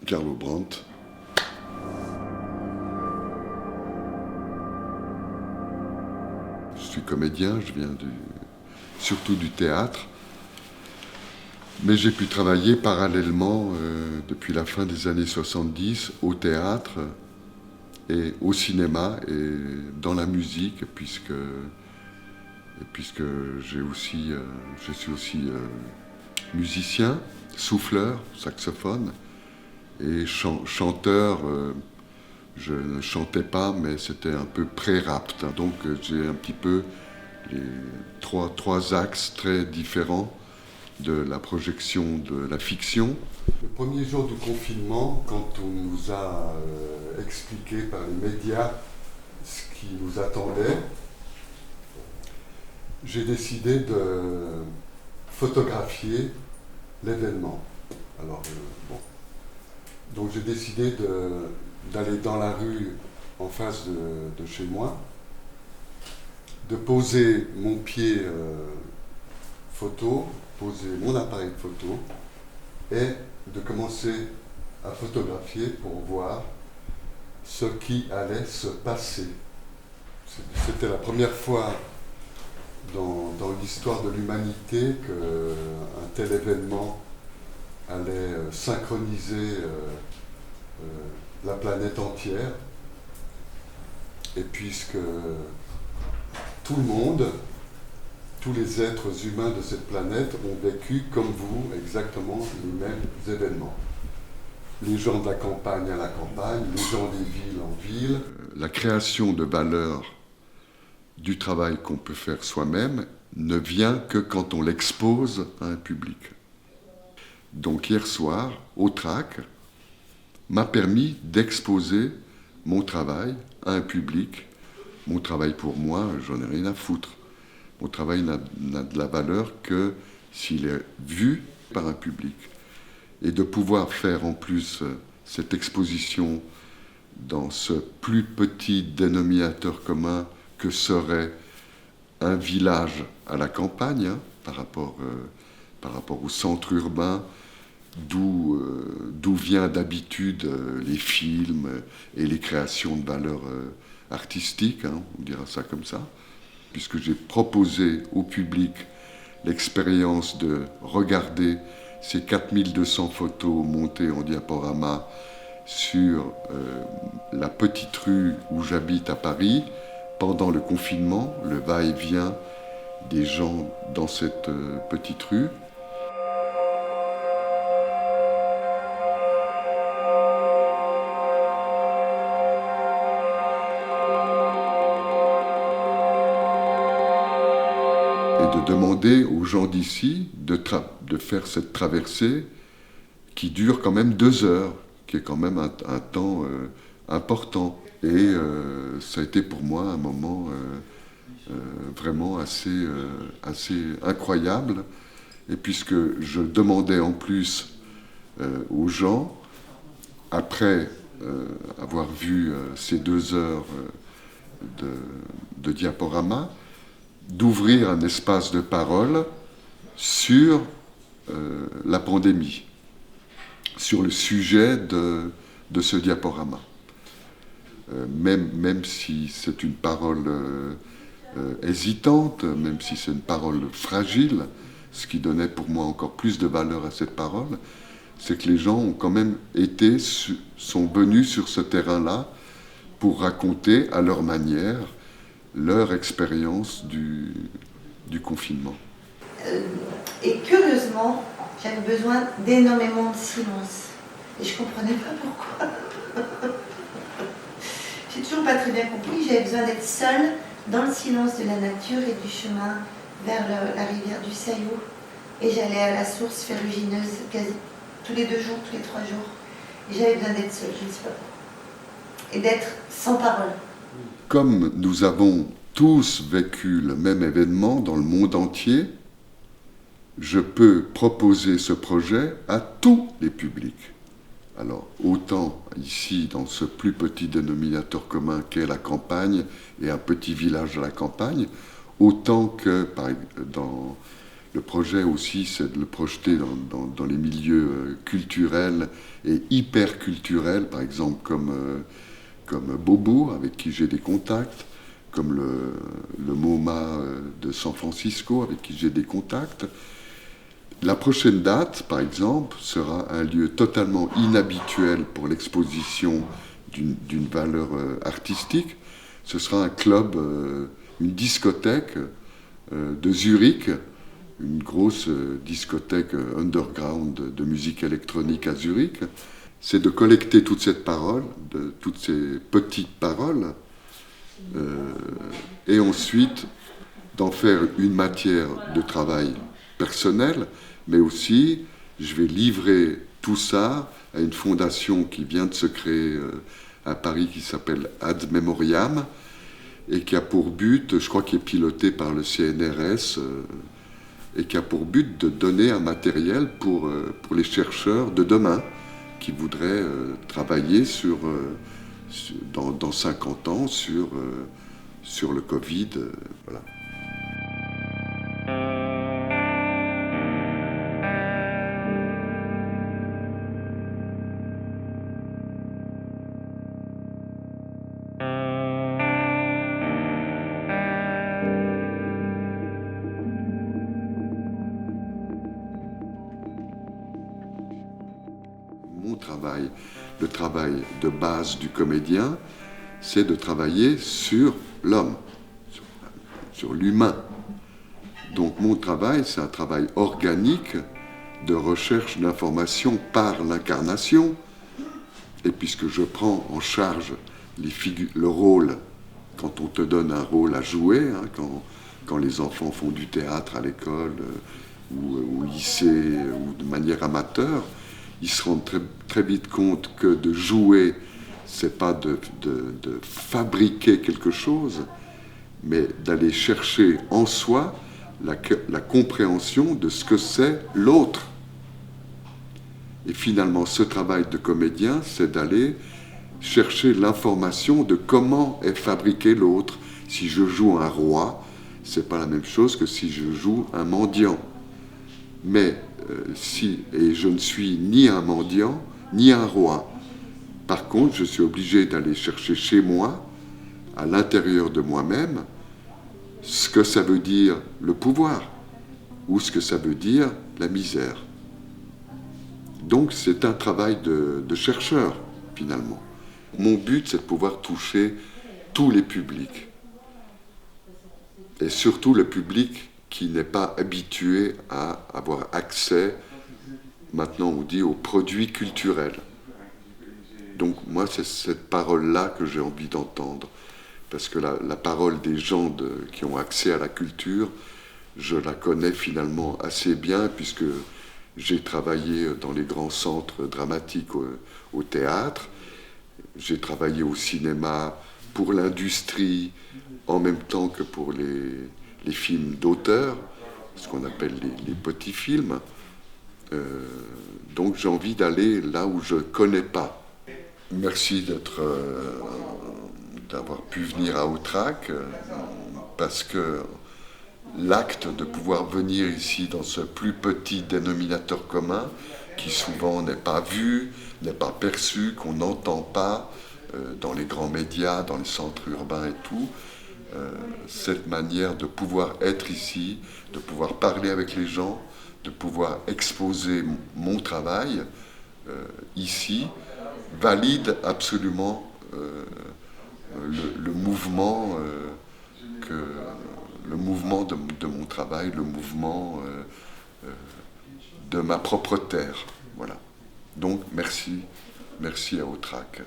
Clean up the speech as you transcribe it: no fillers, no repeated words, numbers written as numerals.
Carlo Brandt. Je suis comédien, je viens surtout du théâtre. Mais j'ai pu travailler parallèlement depuis la fin des années 70 au théâtre et au cinéma et dans la musique puisque je suis aussi musicien, souffleur, saxophone et chanteur. Je ne chantais pas, mais c'était un peu pré-rap. Donc j'ai un petit peu les trois axes très différents de la projection de la fiction. Le premier jour du confinement, quand on nous a expliqué par les médias ce qui nous attendait, j'ai décidé de photographier l'événement. Alors, Donc j'ai décidé d'aller dans la rue en face de chez moi, de poser mon pied photo, poser mon appareil photo et de commencer à photographier pour voir ce qui allait se passer. C'était la première fois dans l'histoire de l'humanité qu'un tel événement allait synchroniser la planète entière. Et puisque tout le monde, tous les êtres humains de cette planète ont vécu comme vous exactement les mêmes événements. Les gens de la campagne à la campagne, les gens des villes en ville. La création de valeur du travail qu'on peut faire soi-même ne vient que quand on l'expose à un public. Donc hier soir, au TRAC, m'a permis d'exposer mon travail à un public. Mon travail pour moi, j'en ai rien à foutre. Mon travail n'a de la valeur que s'il est vu par un public. Et de pouvoir faire en plus cette exposition dans ce plus petit dénominateur commun que serait un village à la campagne, par rapport au centre urbain, d'où vient d'habitude les films et les créations de valeurs artistiques, on dira ça comme ça, puisque j'ai proposé au public l'expérience de regarder ces 4200 photos montées en diaporama sur la petite rue où j'habite à Paris, pendant le confinement, le va-et-vient des gens dans cette petite rue. Et de demander aux gens d'ici de faire cette traversée qui dure quand même 2 heures, qui est quand même un temps important. Et ça a été pour moi un moment vraiment assez incroyable. Et puisque je demandais en plus aux gens, après avoir vu ces 2 heures de diaporama, d'ouvrir un espace de parole sur la pandémie, sur le sujet de ce diaporama. Même si c'est une parole hésitante, même si c'est une parole fragile, ce qui donnait pour moi encore plus de valeur à cette parole, c'est que les gens ont quand même sont venus sur ce terrain-là pour raconter à leur manière leur expérience du confinement. Et curieusement, j'avais besoin d'énormément de silence. Et je ne comprenais pas pourquoi. J'ai toujours pas très bien compris. J'avais besoin d'être seule dans le silence de la nature et du chemin vers la rivière du Saillot. Et j'allais à la source ferrugineuse quasi tous les 2 jours, tous les 3 jours. Et j'avais besoin d'être seule, je ne sais pas pourquoi. Et d'être sans parole. Comme nous avons tous vécu le même événement dans le monde entier, je peux proposer ce projet à tous les publics. Alors, autant ici, dans ce plus petit dénominateur commun qu'est la campagne et un petit village à la campagne, autant que Le projet aussi, c'est de le projeter dans les milieux culturels et hyper culturels, par exemple comme Beaubourg, avec qui j'ai des contacts, comme le MoMA de San Francisco, avec qui j'ai des contacts. La prochaine date, par exemple, sera un lieu totalement inhabituel pour l'exposition d'une valeur artistique. Ce sera un club, une discothèque de Zurich, une grosse discothèque underground de musique électronique à Zurich. C'est de collecter toute cette parole, toutes ces petites paroles, et ensuite d'en faire une matière de travail personnel, mais aussi je vais livrer tout ça à une fondation qui vient de se créer à Paris qui s'appelle Ad Memoriam et qui a pour but, je crois qu'il est piloté par le CNRS, et qui a pour but de donner un matériel pour les chercheurs de demain qui voudraient travailler dans 50 ans sur le Covid. Voilà. Mon travail, le travail de base du comédien, c'est de travailler sur l'homme, sur l'humain. Donc mon travail, c'est un travail organique de recherche d'information par l'incarnation. Et puisque je prends en charge le rôle, quand on te donne un rôle à jouer, hein, quand les enfants font du théâtre à l'école ou au lycée ou de manière amateur, ils se rendent très vite compte que de jouer, c'est pas de fabriquer quelque chose, mais d'aller chercher en soi la compréhension de ce que c'est l'autre. Et finalement, ce travail de comédien, c'est d'aller chercher l'information de comment est fabriqué l'autre. Si je joue un roi, c'est pas la même chose que si je joue un mendiant. Mais et je ne suis ni un mendiant, ni un roi. Par contre, je suis obligé d'aller chercher chez moi, à l'intérieur de moi-même, ce que ça veut dire le pouvoir, ou ce que ça veut dire la misère. Donc c'est un travail de chercheur, finalement. Mon but, c'est de pouvoir toucher tous les publics. Et surtout le public qui n'est pas habitué à avoir accès, maintenant on dit, aux produits culturels. Donc moi, c'est cette parole-là que j'ai envie d'entendre. Parce que la parole des gens qui ont accès à la culture, je la connais finalement assez bien, puisque j'ai travaillé dans les grands centres dramatiques au théâtre, j'ai travaillé au cinéma pour l'industrie en même temps que pour les films d'auteur, ce qu'on appelle les petits films. Donc j'ai envie d'aller là où je ne connais pas. Merci d'avoir pu venir à Autrac, parce que l'acte de pouvoir venir ici dans ce plus petit dénominateur commun, qui souvent n'est pas vu, n'est pas perçu, qu'on n'entend pas dans les grands médias, dans les centres urbains et tout, cette manière de pouvoir être ici, de pouvoir parler avec les gens, de pouvoir exposer mon travail ici, valide absolument le mouvement de mon travail, le mouvement de ma propre terre. Voilà. Donc merci à Autrac.